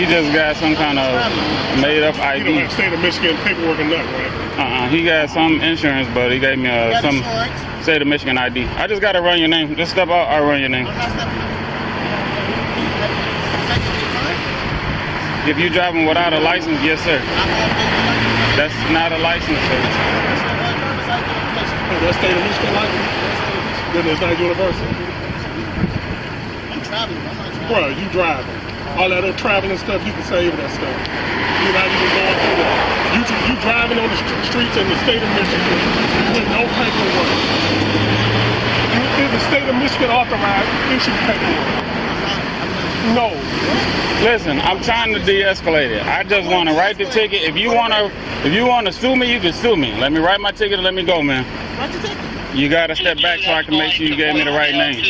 just got some kind of made up ID. You don't have state of Michigan paperwork or nothing, right? He got some insurance, but he gave me some state of Michigan ID. I just gotta run your name. Just step out, I'll run your name. If you're driving without a license, yes, sir. That's not a license, sir. That's state of Michigan license? Then it's not universal. I'm traveling. I'm not driving. Bro, you driving. All that other traveling stuff, you can save that stuff. You're not even going through that. You driving on the streets in the state of Michigan with no paperwork. Is the state of Michigan authorized to issue paperwork? No. Listen, I'm trying to de-escalate it. I just want to write the ticket. If you want to sue me, you can sue me. Let me write my ticket and let me go, man. Write the ticket. You gotta step back so I can make sure you gave me the right name.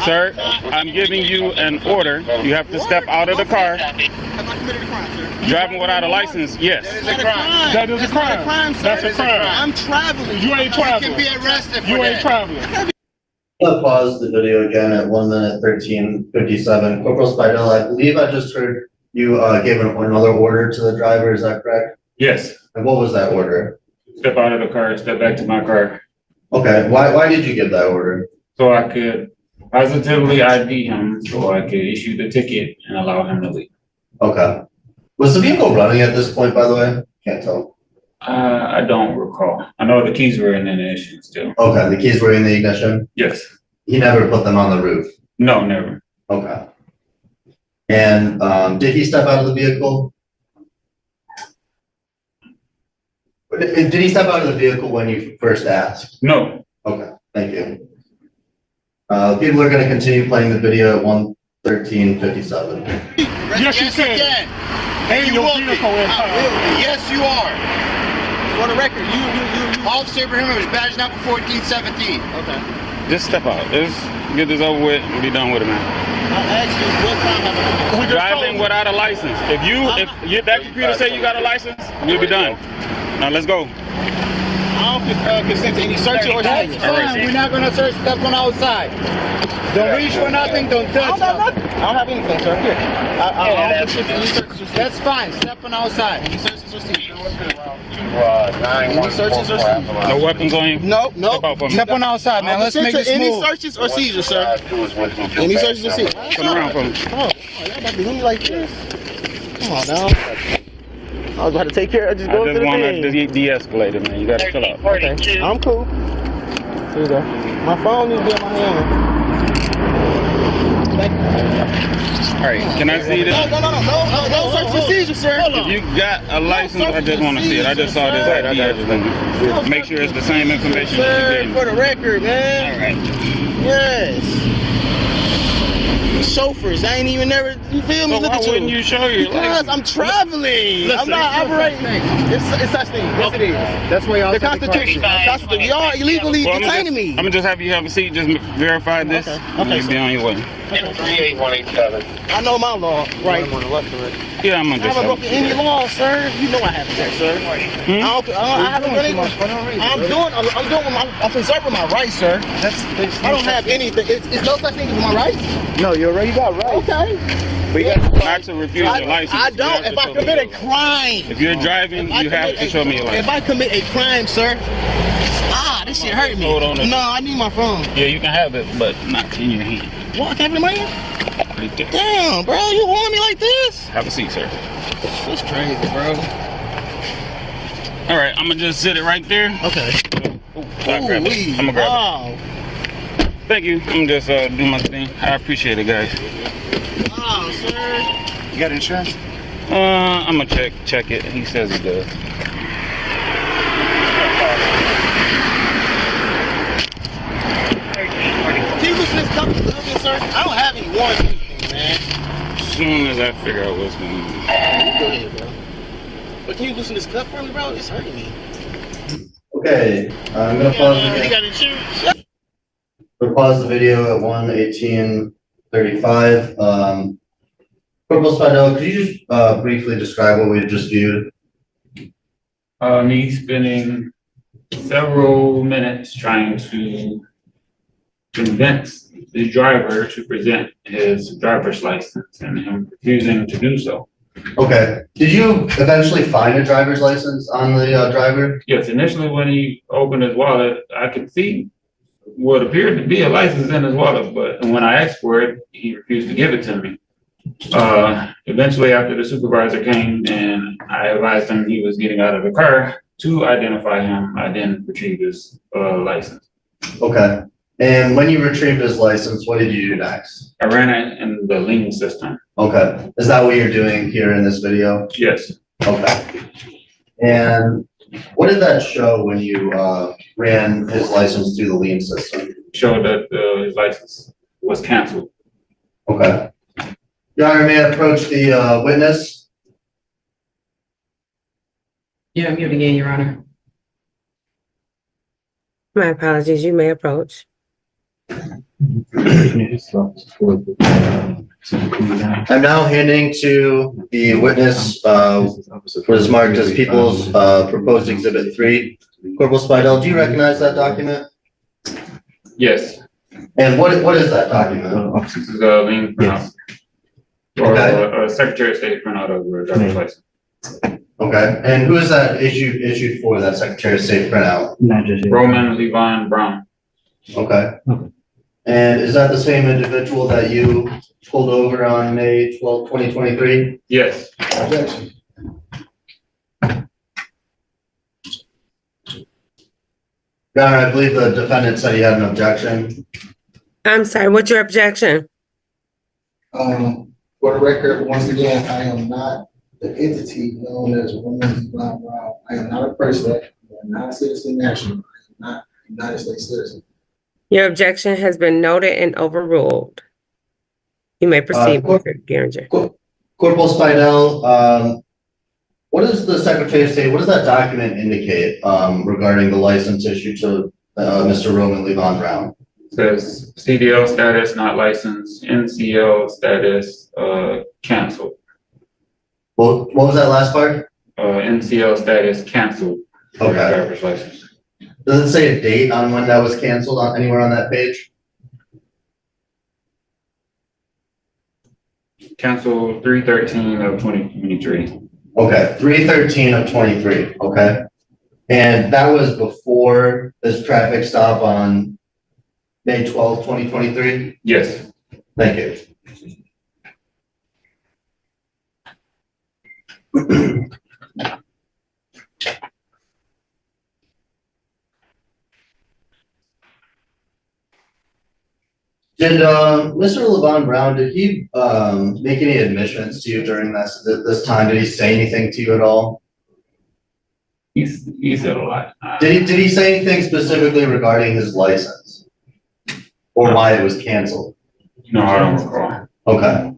Sir, I'm giving you an order. You have to step out of the car. Have I committed a crime, sir? Driving without a license, yes. That is a crime. That's a crime. I'm traveling. You ain't traveling. You can be arrested for You ain't traveling. I'm gonna pause the video again at 1 minute 13:57. Corporal Spidell, I believe I just heard you gave another order to the driver. Is that correct? Yes. And what was that order? Step out of the car, step back to my car. Okay. Why did you give that order? So I could positively ID him, so I could issue the ticket and allow him to leave. Okay. Was the vehicle running at this point, by the way? Can't tell. I don't recall. I know the keys were in the ignition still. Okay, the keys were in the ignition? Yes. He never put them on the roof? No, never. Okay. And did he step out of the vehicle? Did he step out of the vehicle when you first asked? No. Okay, thank you. People are going to continue playing the video at 1:13:57. Yes, you can. And your vehicle in time. Yes, you are. For the record, you Officer Ibrahim was badged out for 1417. Okay. Just step out. Just get this over with and be done with it, man. I asked you what time have I Driving without a license. If that computer say you got a license, you'll be done. Now let's go. I don't consent to any search or seizure. We're not going to search stuff on outside. Don't reach for nothing, don't touch nothing. I don't have anything, sir. Here. I don't consent to any searches. That's fine. Step on outside. Any searches or seizures? Any searches or seizures? No weapons on you? No. Step on outside, man. Let's make this smooth. Any searches or seizures, sir? Any searches or seizures? Turn around for me. Oh, y'all about to do me like this? Come on now. I was about to take care of just going to the I just want to de-escalate it, man. You got to chill out. Okay. I'm cool. Here you go. My phone needs to be in my hand. All right, can I see this? No search procedure, sir. If you got a license, I just want to see it. I just saw this ID. I just want to make sure it's the same information that you gave me. For the record, man. All right. Yes. Chauffeurs, I ain't even never, you feel me? So Look why at you. wouldn't you show your Because license? I'm traveling. I'm not operating. It's such thing. Yes, it is. That's why y'all. The Constitution. Y'all illegally detaining me. I'm gonna just have you have a seat. Just verify this. Okay, You'll be on your way. 38187. I know my law, right? Yeah, I'm gonna I haven't broken any law, sir. You know I haven't, sir. I haven't done anything. I'm preserving my rights, sir. I don't have anything. It's no such thing as my rights. No, you already got rights. Okay. But you got not to refuse your license. I don't. If I commit a crime. If you're driving, you have to show me your license. If I commit a crime, sir. This shit hurt me. Hold on. No, I need my phone. Yeah, you can have it, but not in your hand. What? Can I have it in my hand? Right there. Damn, bro, you want me like this? Have a seat, sir. That's crazy, bro. All right, I'm gonna just sit it right there. Okay. I'm gonna grab it. Thank you. I'm just do my thing. I appreciate it, guys. Wow, sir. You got insurance? I'm gonna check it. He says he does. Can you listen to this company, sir? I don't have any warrants or anything, man. As soon as I figure out what's going on. Go ahead, bro. But can you loosen this cup for me, bro? It's hurting me. Okay, I'm gonna pause the video. You got insurance? We'll pause the video at 1:18:35. Corporal Spidell, could you just briefly describe what we just viewed? Me spending several minutes trying to convince the driver to present his driver's license and him refusing to do so. Okay. Did you eventually find a driver's license on the driver? Yes, initially when he opened his wallet, I could see what appeared to be a license in his wallet, but when I asked for it, he refused to give it to me. Eventually, after the supervisor came and I advised him he was getting out of the car to identify him, I then retrieved his license. Okay. And when you retrieved his license, what did you do next? I ran it in the lien system. Okay. Is that what you're doing here in this video? Yes. Okay. And what did that show when you ran his license through the lien system? Showed that his license was canceled. Okay. Your Honor, may I approach the witness? You're muted again, Your Honor. My apologies, you may approach. I'm now handing to the witness what is marked as People's Proposed Exhibit 3. Corporal Spidel, do you recognize that document? Yes. And what is that document? This is a lien printout. Or Okay. a Secretary of State printout of a driver's license. Okay. And who is that issued for, that Secretary of State printout? Roman Levon Brown. Okay. And is that the same individual that you pulled over on May 12, 2023? Yes. Objection. Your Honor, I believe the defendant said he had an objection. I'm sorry, what's your objection? For the record, once again, I am not the entity known as Women Brown. I am not a person. I am not a citizen national. I am not a United States citizen. Your objection has been noted and overruled. You may proceed, Mr. Geringer. Corporal Spidel, what does the Secretary of State, what does that document indicate regarding the license issued to Mr. Roman Levon Brown? It says CDL status not licensed, NCL status canceled. Well, what was that last part? NCL status canceled. Okay. Driver's license. Does it say a date on when that was canceled on anywhere on that page? Canceled 3/13 of 2023. Okay, 3/13 of 23, okay. And that was before this traffic stop on May 12, 2023? Yes. Thank you. Did Mr. Levon Brown, did he make any admissions to you during this time? Did he say anything to you at all? He said a lot. Did he say anything specifically regarding his license? Or why it was canceled? No, I don't recall. Okay.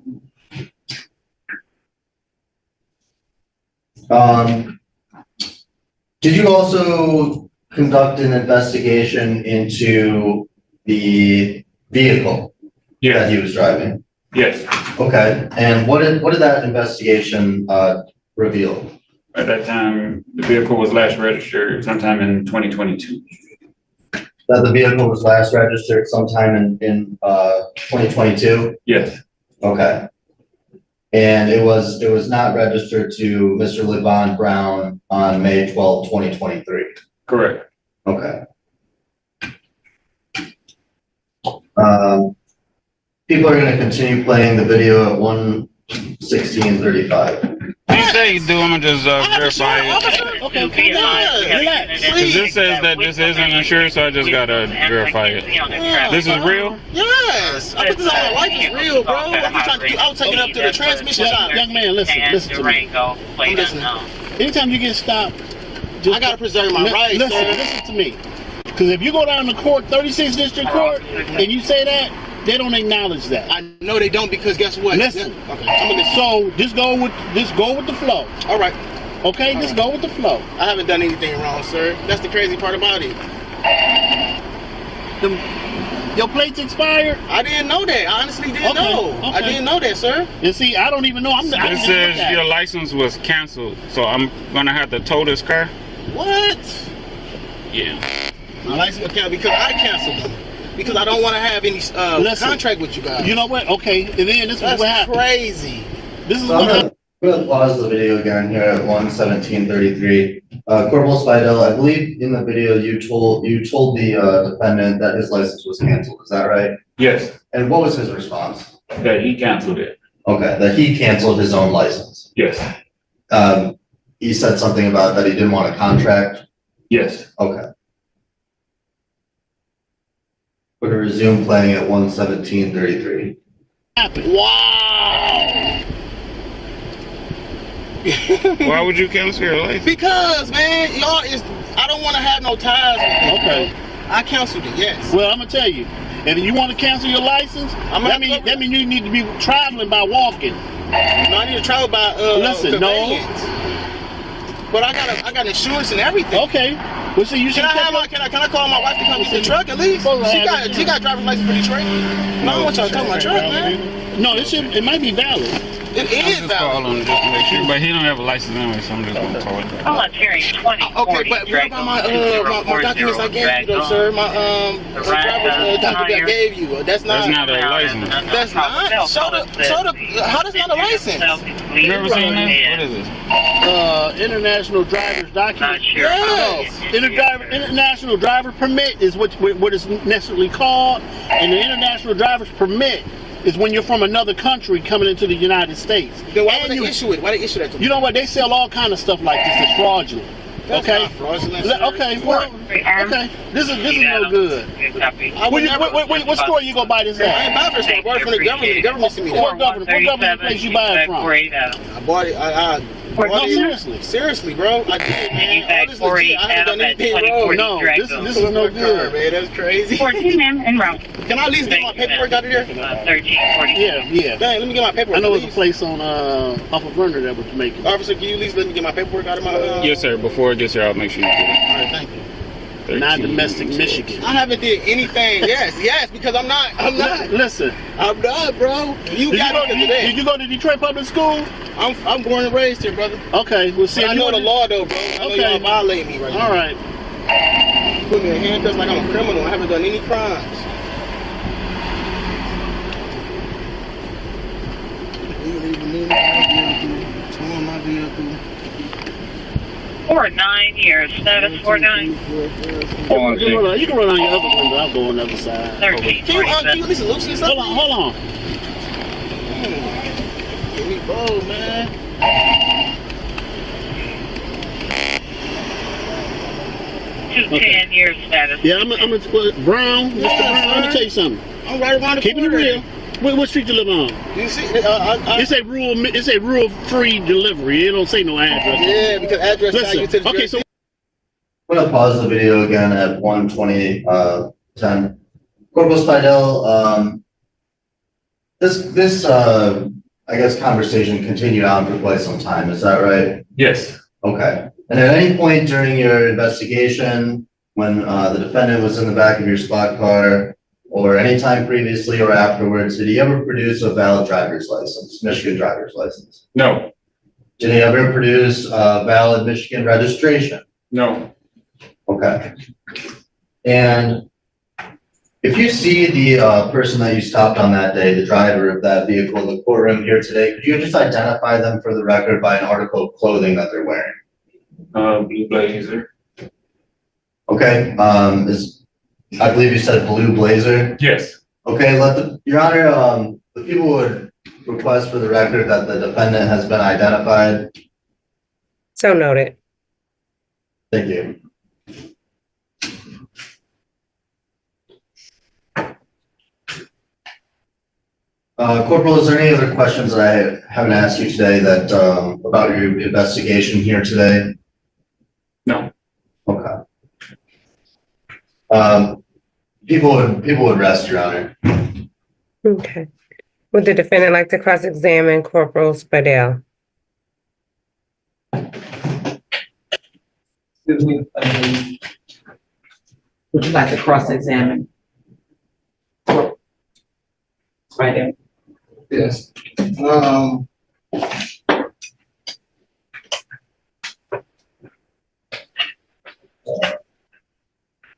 Did you also conduct an investigation into the vehicle that he was driving? Yes. Okay, and what did that investigation reveal? At that time, the vehicle was last registered sometime in 2022. That the vehicle was last registered sometime in 2022? Yes. Okay. And it was not registered to Mr. Levon Brown on May 12, 2023? Correct. Okay. People are going to continue playing the video at 1:16:35. You say you do, I'm gonna just verify it. Okay, relax. Because this says that this isn't insured, so I just gotta verify it. This is real? Yes. I put this on my life is real, bro. What are you trying to do? I'll take it up to the transmission shop. Young man, listen to me. I'm listening. Anytime you get stopped, I gotta preserve my rights, sir. listen to me. Because if you go down to court, 36th District Court, and you say that, they don't acknowledge that. I know they don't because guess what? Listen. Okay. So just go with the flow. All right. Okay, just go with the flow. I haven't done anything wrong, sir. That's the crazy part about it. Your plates expired? I didn't know that. I honestly didn't know. I didn't know that, sir. And see, I don't even know. It says your license was canceled, so I'm gonna have to tow this car. What? Yeah. My license was canceled because I canceled them. because I don't want to have any contract with you guys. You know what? Okay, and then this is what That's happened. crazy. This is So what happened. I'm gonna pause the video again here at 1:17:33. Corporal Spidel, I believe in the video you told the defendant that his license was canceled. Is that right? Yes, And what was his response? that he canceled it. Okay, that he canceled his own license. Yes, He said something about that he didn't want a contract. yes. Okay. We're gonna resume playing at 1:17:33. Wow. Why would you cancel your license? Because, man, I don't want to have no ties with people. Okay. I canceled it, yes. Well, I'm gonna tell you. And you want to cancel your license? That means you need to be traveling by walking. No, I need to travel by Listen, no. conveyance. But I got insurance and everything. Okay. Well, so you should Can I call my wife to come get the truck at least? She got driver's license for Detroit. No, I don't want y'all to come my truck, man. No, it might be valid. It is valid. Calling just to make sure, but he don't have a license anyway, so I'm just gonna call it. Hold on, Terry. 20. Okay, but what about my documents I gave you though, sir? My driver's document I gave you. That's not a license. That's not. Show the. How that's not a license? You ever seen that? What is this? International driver's document. Not sure. Yes. International driver permit is what is necessarily called, and the international driver's permit is when you're from another country coming into the United States. Then why would they issue it? Why they issue that to me? You know what? They sell all kind of stuff like this. It's fraudulent. That's Okay. not fraudulent. Okay. Well. Okay. This is no good. What store you gonna buy this I at? ain't buying for store. I bought it from the government. The government sent me that. What government place you buy it from? I bought it. I No, bought it. seriously. Seriously, bro. I did, man. All this legit. I haven't done anything wrong. No, this is no good. Man, that's crazy. 14 and round. Can I at least get my paperwork out of there? 13, 14. Yeah. Dang, let me get my paperwork. I know it's a please. place on off of Verner that was making. Officer, can you at least let me get my paperwork out of my? Yes, sir. Before it gets here, I'll make sure you get it. All right, thank you. Non-domestic Michigan. I haven't did anything. Yes, because I'm not. Listen. I'm not, bro. You got it today. Did you go to Detroit Public School? I'm born and raised here, brother. Okay, well, see, But I know the law, though, bro. I know Okay. y'all violating me right now. All right. Put me in handcuffs like I'm a criminal. I haven't done any crimes. For 9 years. Status 49. You can run on your other window. I'll go on the other side. 13, Can you at 47. least loosen this up? Hold on. Give me bold, man. 210 years status. Yeah, I'm Brown. Mr. Brown, let me tell you something. I'm right around the Keeping it corner. real. What street you live on? You see, It's a rural free delivery. It don't say no address. yeah, because address value to Listen, the okay, so I'm gonna pause the video again at 1:20:10. Corporal Spidel, this I guess conversation continued on for quite some time. Is that right? Yes, Okay. And at any point during your investigation, when the defendant was in the back of your squad car, or any time previously or afterwards, did he ever produce a valid driver's license, Michigan driver's license? no, Did he ever produce a valid Michigan registration? no, Okay. And if you see the person that you stopped on that day, the driver of that vehicle in the courtroom here today, could you just identify them for the record by an article of clothing that they're wearing? blue blazer. Okay, I believe you said blue blazer. Yes, Okay, Your Honor, the people would request for the record that the defendant has been identified. So noted. Thank you. Corporal, is there any other questions that I haven't asked you today that, about your investigation here today? no. Okay. People would rest, Your Honor. Okay. Would the defendant like to cross-examine Corporal Spidel? Excuse me. Would you like to cross-examine? Right there. Yes.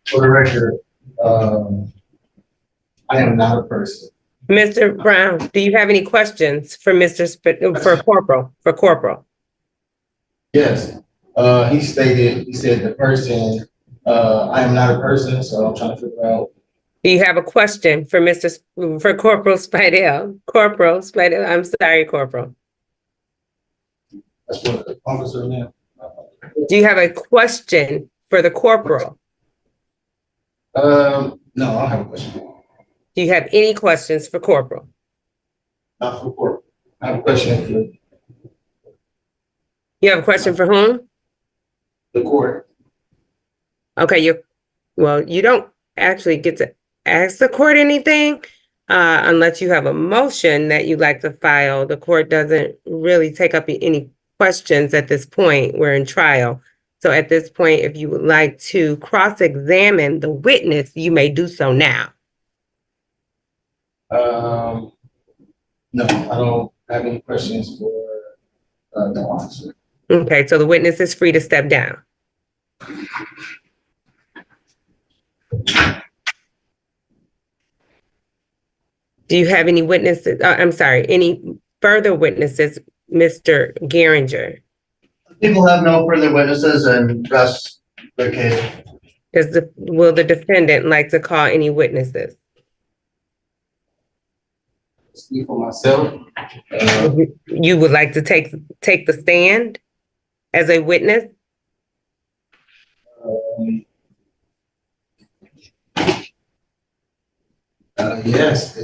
For the record, I am not a person. Mr. Brown, do you have any questions for for Corporal? Yes, he said the person, I am not a person, so I'm trying to figure out. Do you have a question for for Corporal Spidell? Corporal Spidell, I'm sorry, Corporal. That's what the officer now. Do you have a question for the Corporal? No, I don't have a question. Do you have any questions for Corporal? Not for court. I have a question for You have a question for whom? the court. Okay, you don't actually get to ask the court anything unless you have a motion that you'd like to file. The court doesn't really take up any questions at this point. We're in trial. So at this point, if you would like to cross-examine the witness, you may do so now. No, I don't have any questions for the officer. Okay, so the witness is free to step down. Do you have any witnesses? Any further witnesses, Mr. Geringer? People have no further witnesses and rest their case. Will the defendant like to call any witnesses? Speak for myself. You would like to take the stand as a witness? Yes.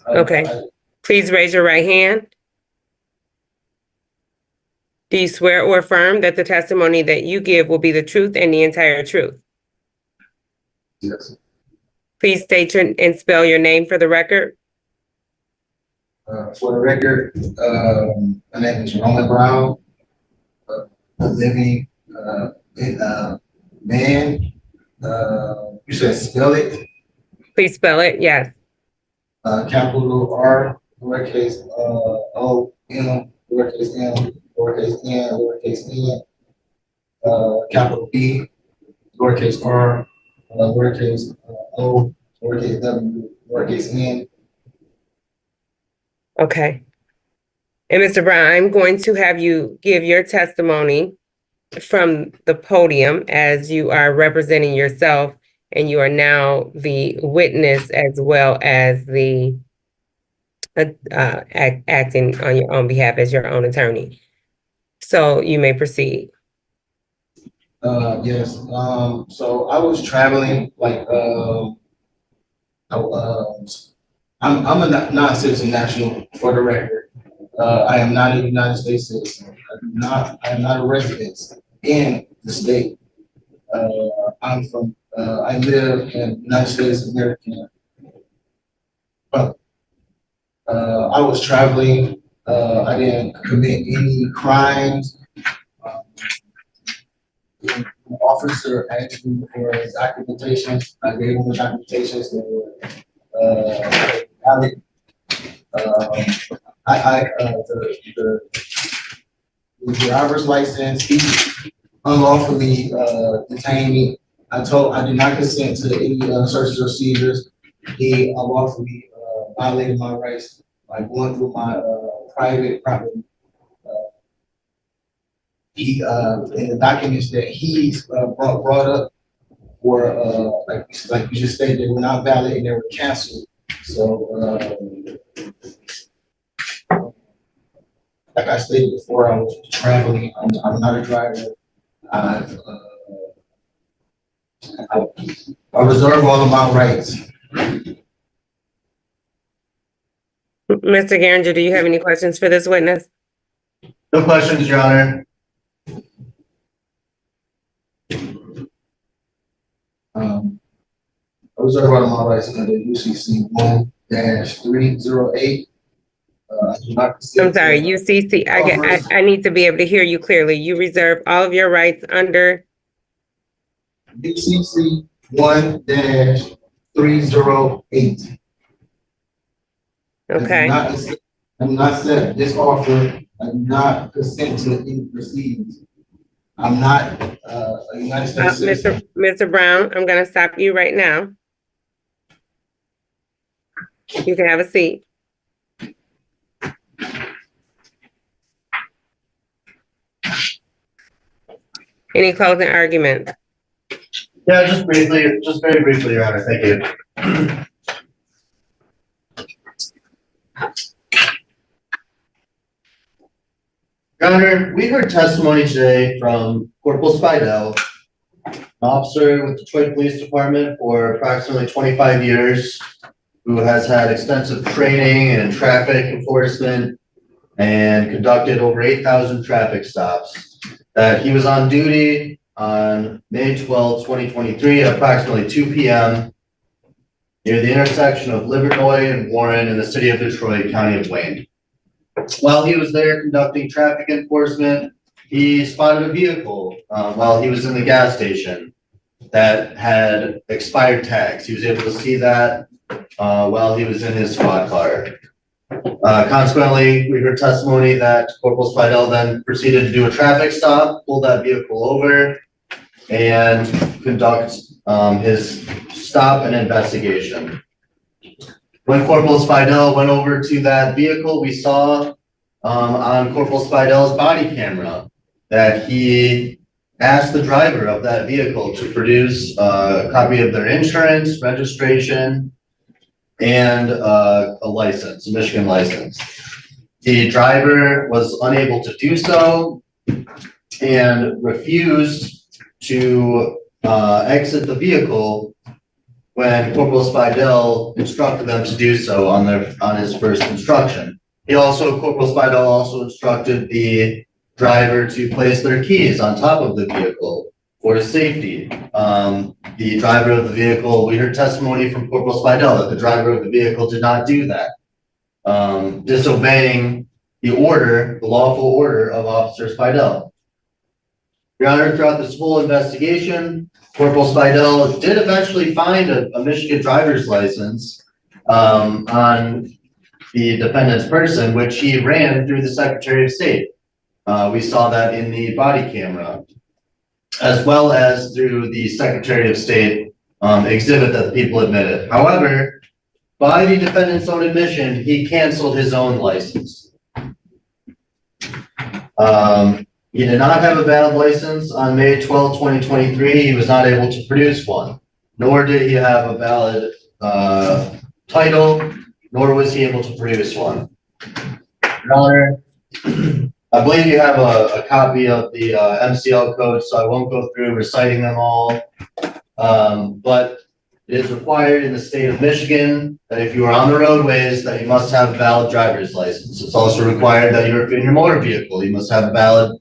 Okay. Please raise your right hand. Do you swear or affirm that the testimony that you give will be the truth and the entire truth? Yes. Please state and spell your name for the record. For the record, my name is Roman Brown, living man. You said spell it. Please spell it, yes. Capital R, lowercase O, M, lowercase m, lowercase n, lowercase n, capital B, lowercase R, lowercase O, lowercase W, lowercase n. Okay. And Mr. Brown, I'm going to have you give your testimony from the podium as you are representing yourself and you are now the witness as well as the acting on your own behalf as your own attorney. So you may proceed. Yes. So I was traveling I'm a non-citizen national for the record. I am not a United States citizen. I am not a resident in the state. I live in the United States of America. But I was traveling. I didn't commit any crimes. The officer asked me for documentation. I gave him the documentations that were valid. The driver's license, he unlawfully detained me. I did not consent to any searches or seizures. He unlawfully violated my rights by going through my private property. He in the documents that he brought up were like you just stated, they were not valid and they were canceled. So like I stated before, I was traveling. I'm not a driver. I reserve all of my rights. Mr. Geringer, do you have any questions for this witness? No questions, Your Honor. I reserve all of my rights under UCC 1-308. I'm sorry, UCC. I need to be able to hear you clearly. You reserve all of your rights under UCC 1-308. Okay. I'm not set this offer. I'm not consent to any proceedings. I'm not a United States citizen. Mr. Brown, I'm going to stop you right now. You can have a seat. Any closing arguments? Yeah, just briefly, just very briefly, Your Honor, thank you. Your Honor, we heard testimony today from Corporal Spidell, an officer with Detroit Police Department for approximately 25 years, who has had extensive training in traffic enforcement and conducted over 8,000 traffic stops. That he was on duty on May 12, 2023 at approximately 2 p.m. near the intersection of Livernois and Warren in the city of Detroit, County of Wayne. While he was there conducting traffic enforcement, he spotted a vehicle while he was in the gas station that had expired tags. He was able to see that while he was in his squad car. Consequently, we heard testimony that Corporal Spidell then proceeded to do a traffic stop, pull that vehicle over, and conduct his stop and investigation. When Corporal Spidell went over to that vehicle, we saw on Corporal Spidell's body camera that he asked the driver of that vehicle to produce a copy of their insurance, registration, and a license, a Michigan license. The driver was unable to do so and refused to exit the vehicle when Corporal Spidell instructed them to do so on his first instruction. Corporal Spidell also instructed the driver to place their keys on top of the vehicle for safety. The driver of the vehicle, we heard testimony from Corporal Spidell that the driver of the vehicle did not do that, disobeying the lawful order of Officer Spidell. Your Honor, throughout this whole investigation, Corporal Spidell did eventually find a Michigan driver's license on the defendant's person, which he ran through the Secretary of State. We saw that in the body camera, as well as through the Secretary of State exhibit that the people admitted. However, by the defendant's own admission, he canceled his own license. He did not have a valid license on May 12, 2023. He was not able to produce one, nor did he have a valid title, nor was he able to produce one. Your Honor, I believe you have a copy of the MCL code, so I won't go through reciting them all. But it is required in the state of Michigan that if you are on the roadways, that you must have a valid driver's license. It's also required that you're in your motor vehicle. You must have a valid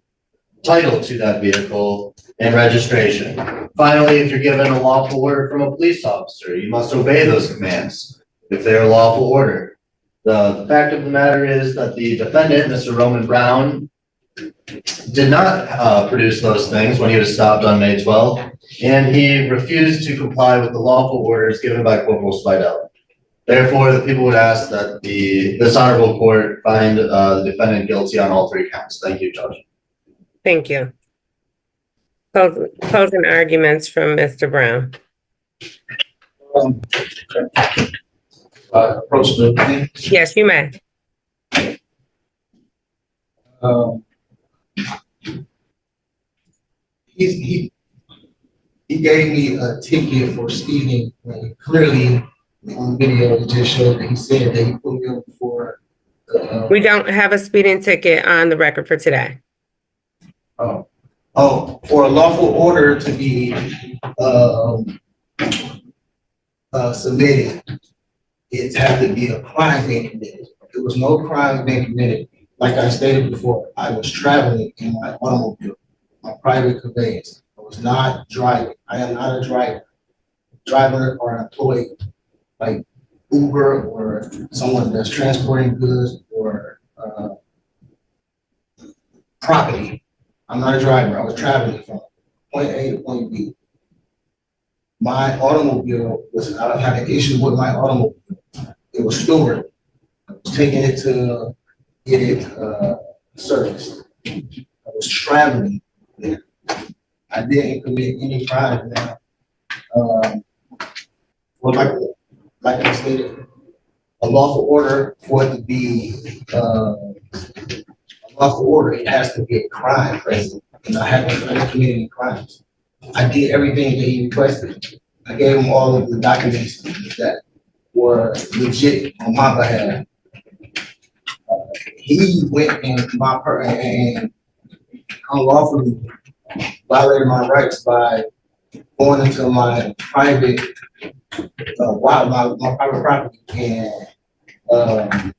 title to that vehicle and registration. Finally, if you're given a lawful order from a police officer, you must obey those commands if they are lawful order. The fact of the matter is that the defendant, Mr. Roman Brown, did not produce those things when he was stopped on May 12th, and he refused to comply with the lawful orders given by Corporal Spidell. Therefore, the people would ask that this honorable court find the defendant guilty on all three counts. Thank you, Judge. Thank you. Closing arguments from Mr. Brown. Approach the thing. Yes, you may. He gave me a ticket for speeding. Clearly, on video, it just showed that he said that he put me up for. We don't have a speeding ticket on the record for today. For a lawful order to be submitted, it had to be a crime being committed. There was no crime being committed. Like I stated before, I was traveling in my automobile, my private conveyance. I was not driving. I am not a driver or an employee like Uber or someone that's transporting goods or property. I'm not a driver. I was traveling from point A to point B. My automobile I had an issue with my automobile. It was stored. I was taking it to get it serviced. I was traveling there. I didn't commit any crime now. Well, like I stated, a lawful order for it to be, a lawful order, it has to be a crime present. And I haven't committed any crimes. I did everything that he requested. I gave him all of the documents that were legit on my behalf. He went in and unlawfully violated my rights by going into my private, my private property and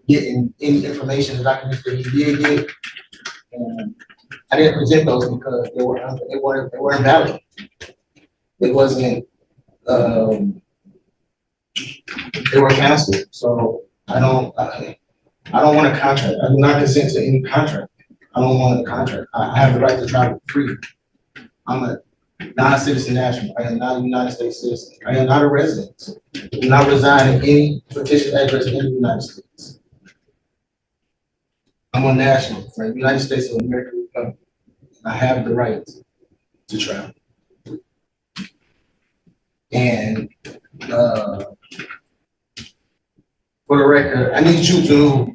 getting any information and documents that he did get. And I didn't present those because they weren't valid. It wasn't, they were canceled. So I don't want a contract. I do not consent to any contract. I don't want a contract. I have the right to travel free. I'm a non-citizen national. I am not a United States citizen. I am not a resident. I do not reside in any fictitious address in the United States. I'm a national for the United States of America. I have the right to travel. And for the record, I need you to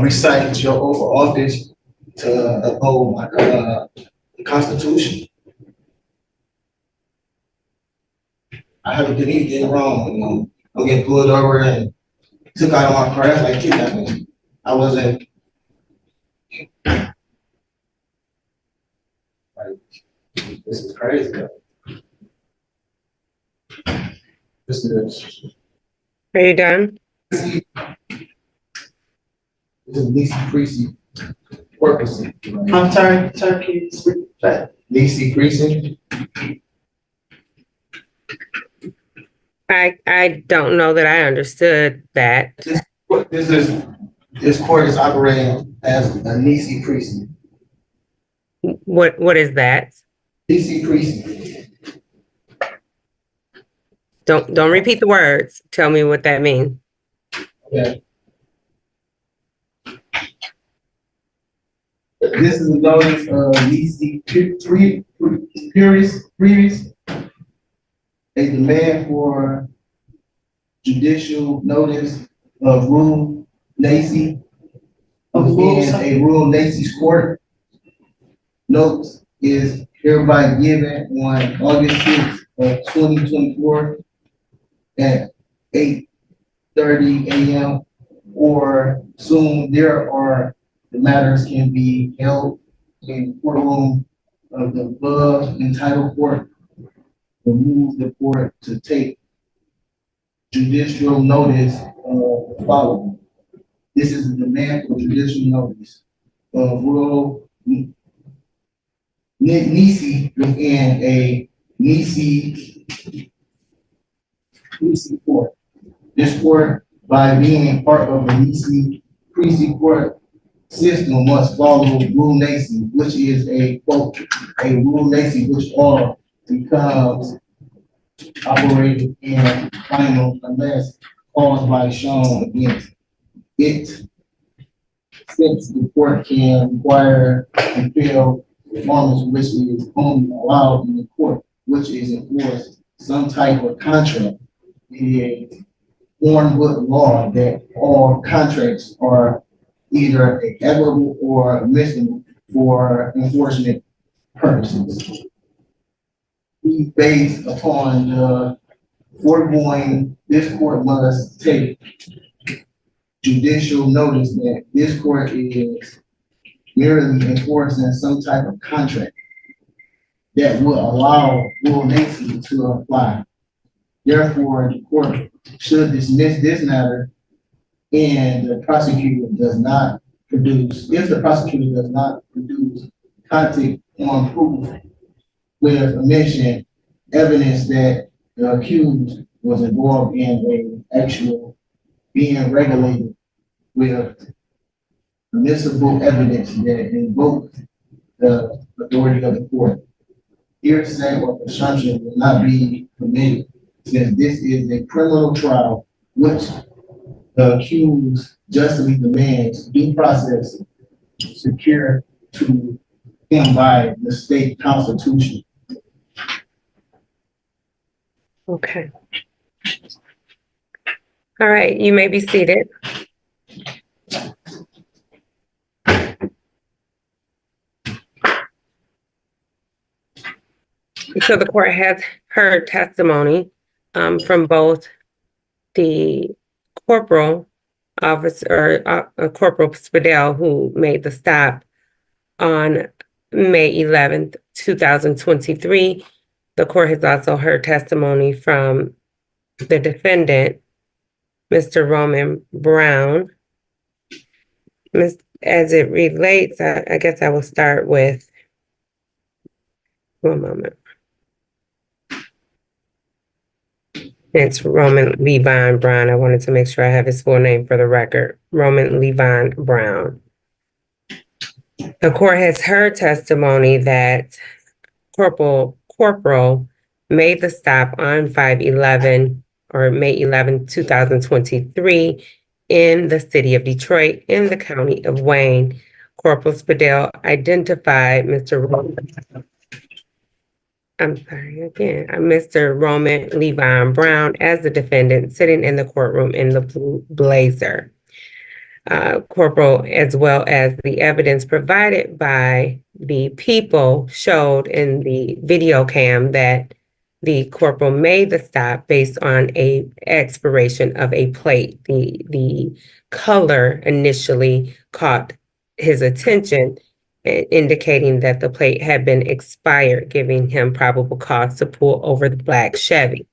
recite your oath of office to uphold the Constitution. I haven't done anything wrong. I'm getting pulled over and took out of my car. That's like kidnapping. I wasn't. This is crazy. This is. Are you done? This is Nisi Precinct. Purposely. I'm sorry, can you speak that? Nisi Precinct. I don't know that I understood that. This court is operating as a Nisi Precinct. What is that? Nisi Precinct. Don't repeat the words. Tell me what that means. Okay. This is a notice of Nisi previous. A demand for judicial notice of Rule Nacy. Again, a Rule Nacy's court. Notice is hereby given on August 6th of 2024 at 8:30 a.m. or soon the matters can be held in courtroom of the above entitled court. Move the court to take judicial notice of the following. This is a demand for judicial notice of Rule Nacy within a Nacy court. This court, by being part of the Nacy precinct court system, must follow Rule Nacy, which is a quote, a Rule Nacy which all becomes operated and final unless caused by shown against it. Since the court can require and fail performance which is only allowed in the court, which is enforced some type of contract. It is Hornwood law that all contracts are either equitable or admissible for enforcement purposes. Based upon the foregoing, this court must take judicial notice that this court is merely enforcing some type of contract that will allow Rule Nacy to apply. Therefore, the court should dismiss this matter and the prosecutor does not produce, if the prosecutor does not produce contact on proof with omission, evidence that the accused was involved in a actual being regulated with admissible evidence that invoked the authority of the court. Hearsay or presumption will not be permitted since this is a criminal trial which the accused justly demands due process secure to him by the state constitution. Okay. All right, you may be seated. So the court has heard testimony from both the corporal officer, Corporal Spadell, who made the stop on May 11th, 2023. The court has also heard testimony from the defendant, Mr. Roman Brown. As it relates, I guess I will start with, one moment. It's Roman Levon Brown. I wanted to make sure I have his full name for the record. Roman Levon Brown. The court has heard testimony that Corporal made the stop on 5/11 or May 11, 2023 in the city of Detroit in the county of Wayne. Corporal Spadell identified Mr. Roman Levon Brown as the defendant sitting in the courtroom in the blue blazer. Corporal, as well as the evidence provided by the people, showed in the video cam that the corporal made the stop based on a expiration of a plate. The color initially caught his attention, indicating that the plate had been expired, giving him probable cause to pull over the black Chevy.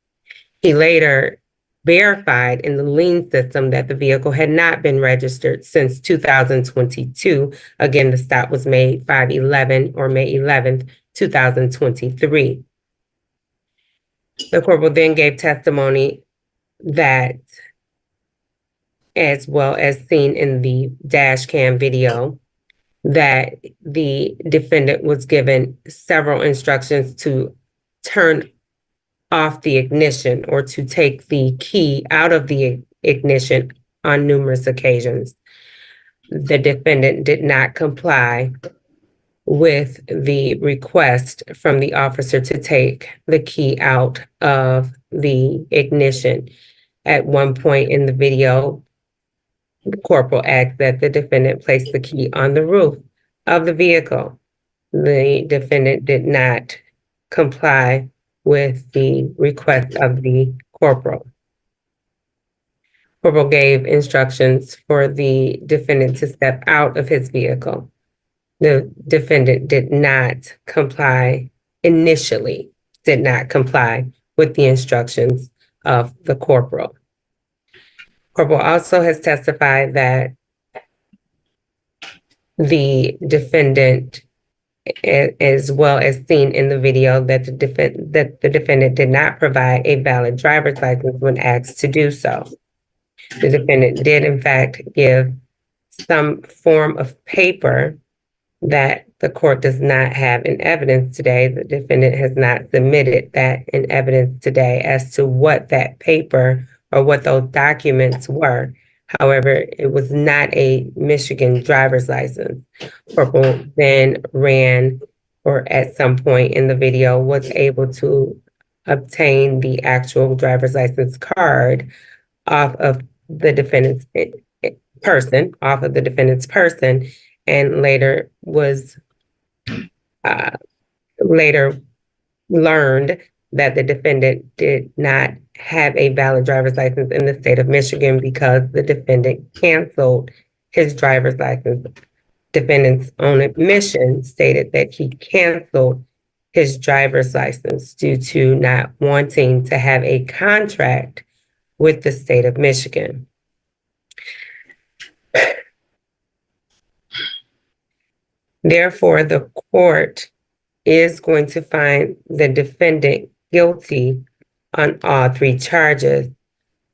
He later verified in the lien system that the vehicle had not been registered since 2022. Again, the stop was made 5/11 or May 11th, 2023. The corporal then gave testimony that, as well as seen in the dash cam video, that the defendant was given several instructions to turn off the ignition or to take the key out of the ignition on numerous occasions. The defendant did not comply with the request from the officer to take the key out of the ignition. At one point in the video, the corporal asked that the defendant place the key on the roof of the vehicle. The defendant did not comply with the request of the corporal. Corporal gave instructions for the defendant to step out of his vehicle. The defendant did not comply, initially did not comply with the instructions of the corporal. Corporal also has testified that the defendant, as well as seen in the video, that the defendant did not provide a valid driver's license when asked to do so. The defendant did, in fact, give some form of paper that the court does not have in evidence today. The defendant has not submitted that in evidence today as to what that paper or what those documents were. However, it was not a Michigan driver's license. Corporal then ran, or at some point in the video, was able to obtain the actual driver's license card off of the defendant's person, and later was later learned that the defendant did not have a valid driver's license in the state of Michigan because the defendant canceled his driver's license. Defendant's own admission stated that he canceled his driver's license due to not wanting to have a contract with the state of Michigan. Therefore, the court is going to find the defendant guilty on all three charges.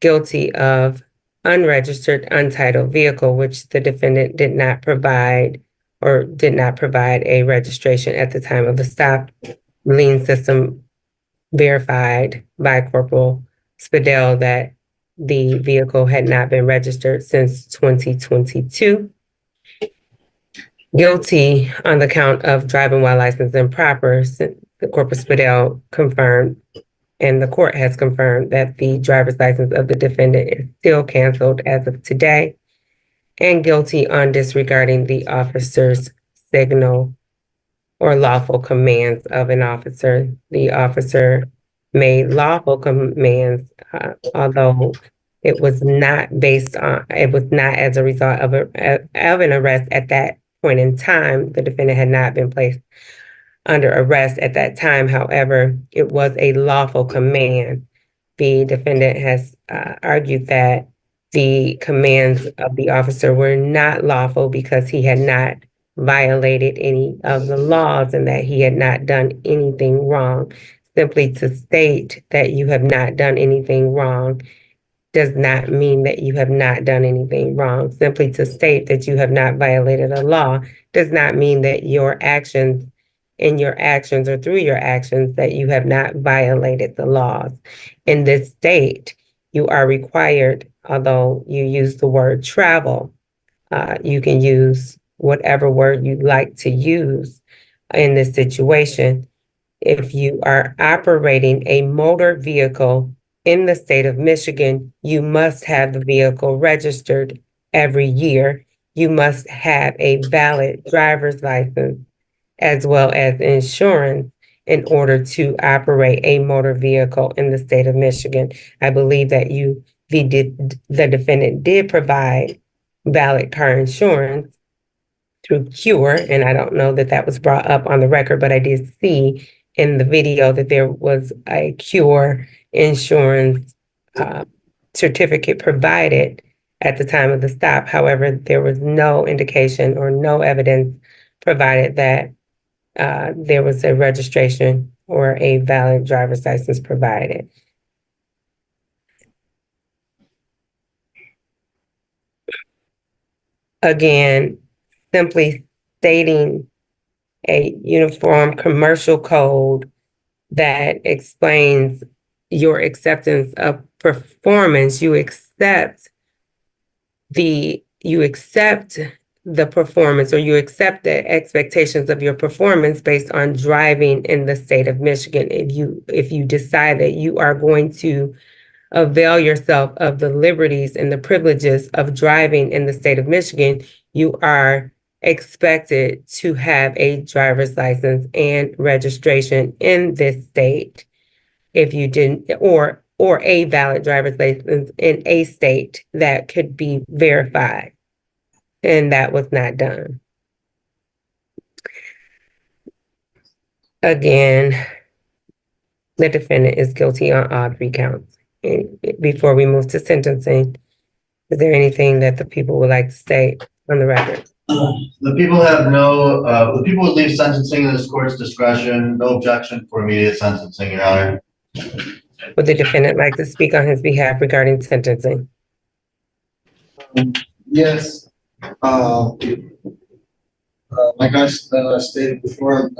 Guilty of unregistered, untitled vehicle, which the defendant did not provide a registration at the time of the stop. Lien system verified by Corporal Spadell that the vehicle had not been registered since 2022. Guilty on the count of driving while licensed improper. The Corporal Spadell confirmed and the court has confirmed that the driver's license of the defendant is still canceled as of today, and guilty on disregarding the officer's signal or lawful commands of an officer. The officer made lawful commands, although it was not as a result of an arrest at that point in time. The defendant had not been placed under arrest at that time. However, it was a lawful command. The defendant has argued that the commands of the officer were not lawful because he had not violated any of the laws and that he had not done anything wrong. Simply to state that you have not done anything wrong does not mean that you have not done anything wrong. Simply to state that you have not violated a law does not mean that your actions or through your actions that you have not violated the laws. In this state, you are required, although you use the word travel, you can use whatever word you'd like to use in this situation. If you are operating a motor vehicle in the state of Michigan, you must have the vehicle registered every year. You must have a valid driver's license as well as insurance in order to operate a motor vehicle in the state of Michigan. I believe that the defendant did provide valid car insurance through Cure, and I don't know that that was brought up on the record, but I did see in the video that there was a Cure insurance certificate provided at the time of the stop. However, there was no indication or no evidence provided that there was a registration or a valid driver's license provided. Again, simply stating a uniform commercial code that explains your acceptance of performance. You accept the performance, or you accept the expectations of your performance based on driving in the state of Michigan. If you decide that you are going to avail yourself of the liberties and the privileges of driving in the state of Michigan, you are expected to have a driver's license and registration in this state. If you didn't, or a valid driver's license in a state that could be verified. And that was not done. Again, the defendant is guilty on all 3 counts. And before we move to sentencing, is there anything that the people would like to state on the record? The people would leave sentencing in this court's discretion. No objection for immediate sentencing, Your Honor. Would the defendant like to speak on his behalf regarding sentencing? Yes. Like I stated before,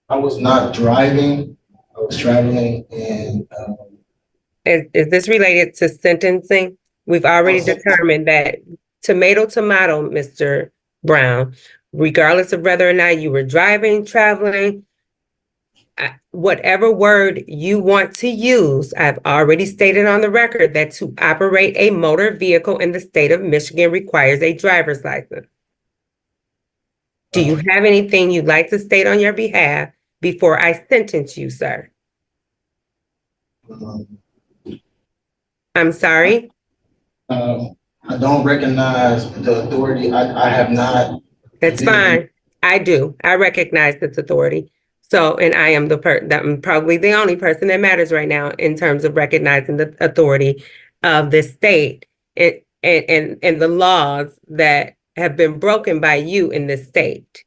I was not driving, I was traveling, and Is this related to sentencing? We've already determined that tomato, Mr. Brown, regardless of whether or not you were driving, traveling, whatever word you want to use, I've already stated on the record that to operate a motor vehicle in the state of Michigan requires a driver's license. Do you have anything you'd like to state on your behalf before I sentence you, sir? I'm sorry? I don't recognize the authority. I have not. That's fine. I do. I recognize this authority. So, and I am I'm probably the only person that matters right now in terms of recognizing the authority of the state and the laws that have been broken by you in this state.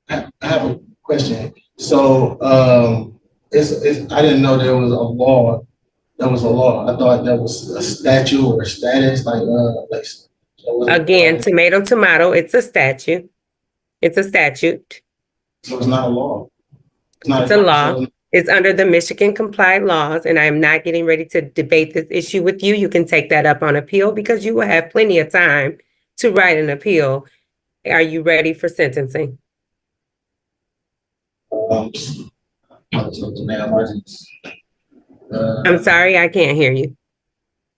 I have a question. So, I didn't know there was a law. That was a law. I thought that was a statute or a status, Again, tomato, it's a statute. It's a statute. So it's not a law. It's a law. It's under the Michigan complied laws, and I am not getting ready to debate this issue with you. You can take that up on appeal because you will have plenty of time to write an appeal. Are you ready for sentencing? Ma'am, I just, I'm sorry, I can't hear you.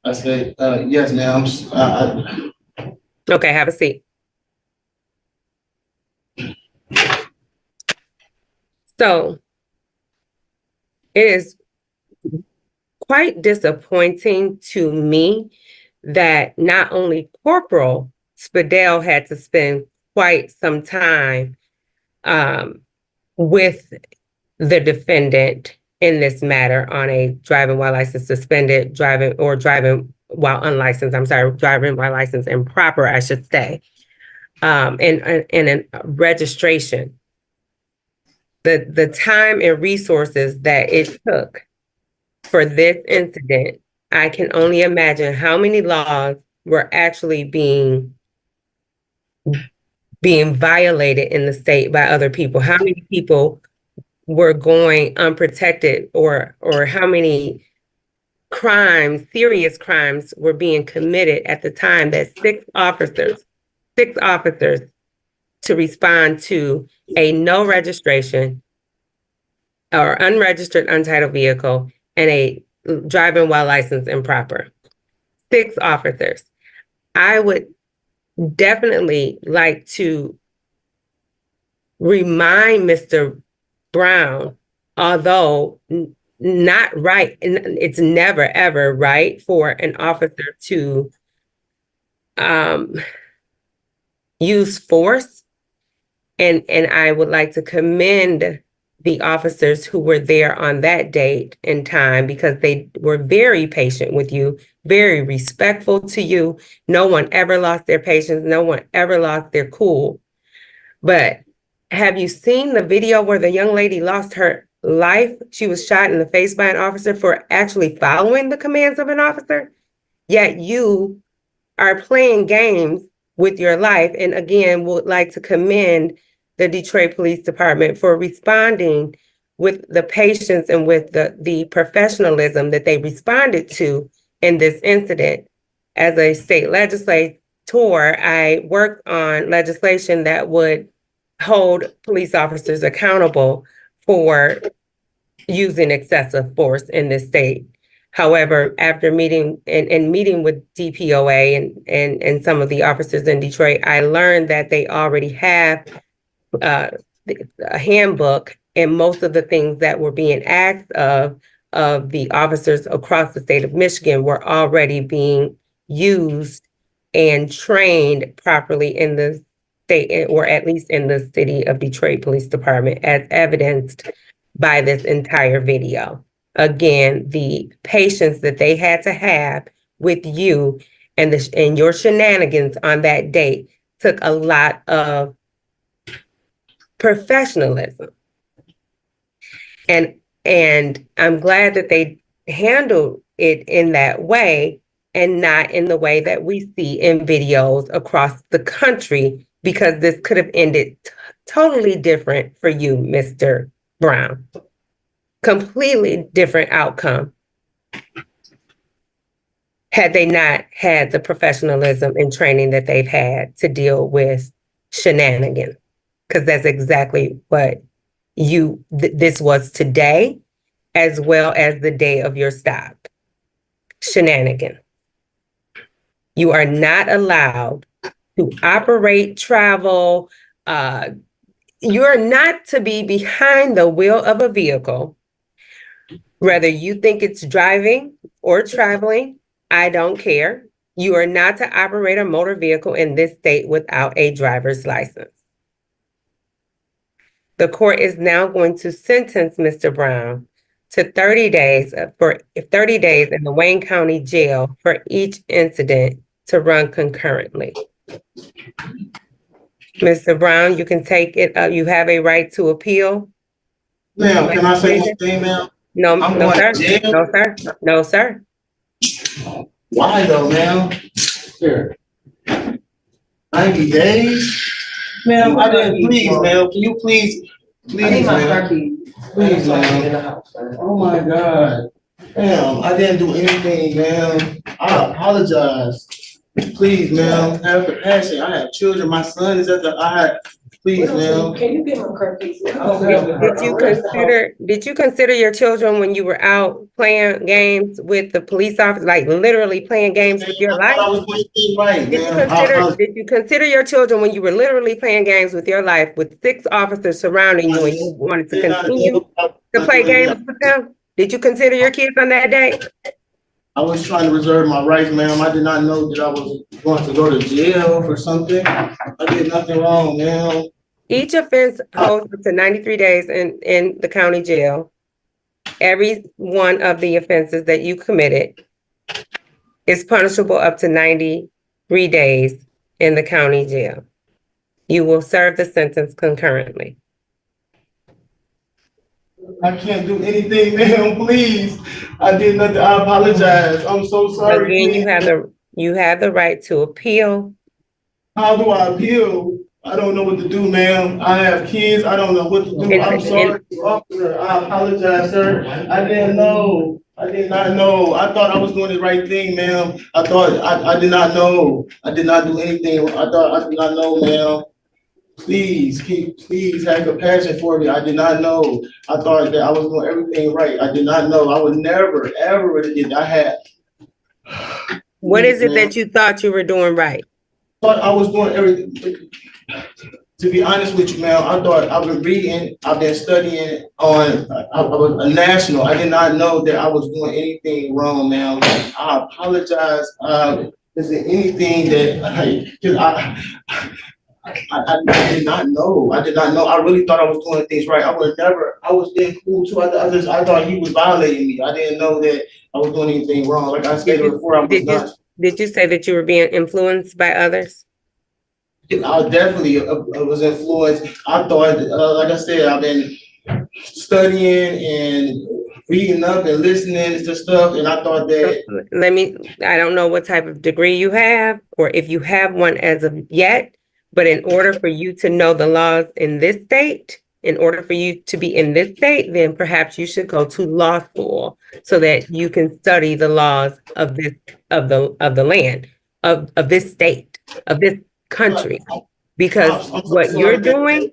I said, yes, ma'am. Okay, have a seat. So it is quite disappointing to me that not only Corporal Spadell had to spend quite some time with the defendant in this matter on a driving while license suspended, driving while unlicensed, I'm sorry, driving while license improper, I should say, and a registration. The time and resources that it took for this incident, I can only imagine how many laws were actually being violated in the state by other people. How many people were going unprotected, or how many crimes, serious crimes, were being committed at the time that six officers to respond to a no registration or unregistered untitled vehicle and a driving while license improper. 6 officers. I would definitely like to remind Mr. Brown, although not right, it's never ever right for an officer to use force, and I would like to commend the officers who were there on that date and time, because they were very patient with you, very respectful to you. No one ever lost their patience. No one ever lost their cool. But have you seen the video where the young lady lost her life? She was shot in the face by an officer for actually following the commands of an officer. Yet you are playing games with your life. And again, would like to commend the Detroit Police Department for responding with the patience and with the professionalism that they responded to in this incident. As a state legislator, I worked on legislation that would hold police officers accountable for using excessive force in this state. However, after meeting with DPOA and some of the officers in Detroit, I learned that they already have a handbook, and most of the things that were being asked of the officers across the state of Michigan were already being used and trained properly in the state, or at least in the city of Detroit Police Department, as evidenced by this entire video. Again, the patience that they had to have with you and your shenanigans on that date took a lot of professionalism. And I'm glad that they handled it in that way and not in the way that we see in videos across the country, because this could have ended totally different for you, Mr. Brown. Completely different outcome had they not had the professionalism and training that they've had to deal with shenanigans. Because that's exactly what this was today, as well as the day of your stop. Shenanigans. You are not allowed to operate, travel. You're not to be behind the wheel of a vehicle, whether you think it's driving or traveling. I don't care. You are not to operate a motor vehicle in this state without a driver's license. The court is now going to sentence Mr. Brown to 30 days in the Wayne County Jail for each incident to run concurrently. Mr. Brown, you can take it. You have a right to appeal. Ma'am, can I say one thing, ma'am? No, I'm no, going sir. to jail? No, sir. No, sir. Why though, ma'am? Here. 90 days? Ma'am, I didn't, please, ma'am, can you please, ma'am. Please, ma'am. Oh my God. Ma'am, I didn't do anything, ma'am. I apologize. Please, ma'am, have compassion. I have children. My son is Please, ma'am. Can you give him a court case? Did you consider your children when you were out playing games with the police officer, like literally playing games with your I thought I life? was doing right, Did you ma'am. did you consider your children when you were literally playing games with your life with 6 officers surrounding you and you wanted to continue to play games with them? Did you consider your kids on that day? I was trying to reserve my rights, ma'am. I did not know that I was going to go to jail for something. I did nothing wrong, ma'am. Each offense holds up to 93 days in the county jail. Every one of the offenses that you committed is punishable up to 93 days in the county jail. You will serve the sentence concurrently. I can't do anything, ma'am, please. I did nothing. I apologize. I'm so sorry. Again, please. you have the right to appeal. How do I appeal? I don't know what to do, ma'am. I have kids. I don't know what to do. I'm sorry, officer. I apologize, sir. I didn't know. I did not know. I thought I was doing the right thing, ma'am. I thought I did not know. I did not do anything. I did not know, ma'am. Please have compassion for me. I did not know. I thought that I was doing everything right. I did not know. I would never, ever would have did. I had. What is it that you thought you were doing right? I thought I was doing everything. To be honest with you, ma'am, I thought I've been reading, I've been studying on a national. I did not know that I was doing anything wrong, ma'am. I apologize. Is there anything that I did not know. I did not know. I really thought I was doing things right. I was being cool too. I thought he was violating me. I didn't know that I was doing anything wrong. Like I stated before, I was not. Did you say that you were being influenced by others? I definitely was influenced. I thought, like I said, I've been studying and reading up and listening to stuff, and I thought that. I don't know what type of degree you have, or if you have one as of yet, but in order for you to know the laws in this state, in order for you to be in this state, then perhaps you should go to law school so that you can study the laws of this, of the land, of this state, of this country, because what you're doing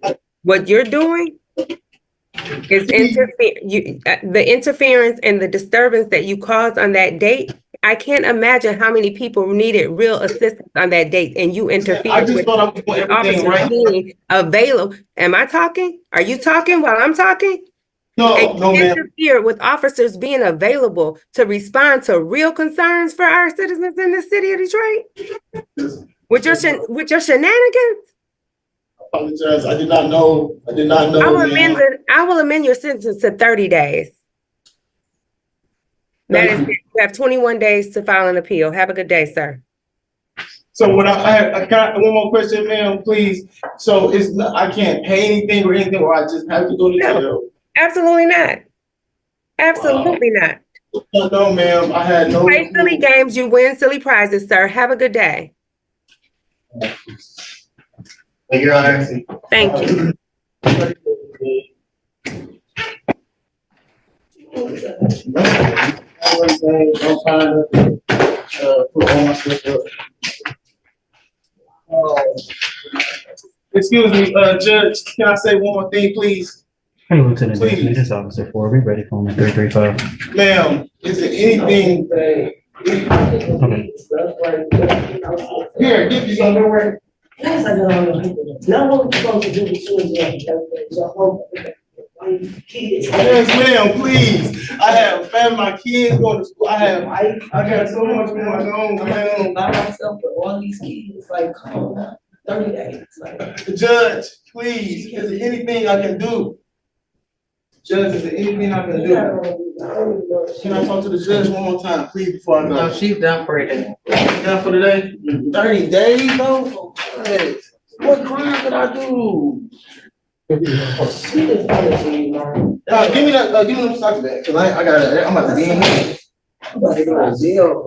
is the interference and the disturbance that you caused on that date. I can't imagine how many people needed real assistance on that date, and you interfered. I just thought I was doing everything right. Being available. Am I talking? Are you talking while I'm talking? No, no, ma'am. Interfere with officers being available to respond to real concerns for our citizens in the city of Detroit. With your shenanigans? I apologize. I did not know. I will amend your sentence to 30 days. That is, you have 21 days to file an appeal. Have a good day, sir. So what I got one more question, ma'am, please. So I can't pay anything, or I just have to go to jail? No, absolutely not. Absolutely not. No, ma'am. I had no. Play silly games, you win silly prizes, sir. Have a good day. Thank you, Your Honor. Thank you. Excuse me, Judge, can I say one more thing, please? Hey, Lieutenant, this is Officer 4. Be ready for me, 335. Ma'am, is there anything? Okay. Here, give me some. Yes, I know. Now what we're supposed to do with children? Yes, ma'am, please. I have family, my kids going to school. I got so much going on, ma'am. By myself with all these kids, like, come on now, 30 days. Like, Judge, please, is there anything I can do? Judge, is there anything I can do? Can I talk to the judge one more time, please, before I go? No, she's done for today. Done for today? 30 days, though? What crime did I do? Give me them socks back, cause I'm about to be in here. I'm about to go to jail.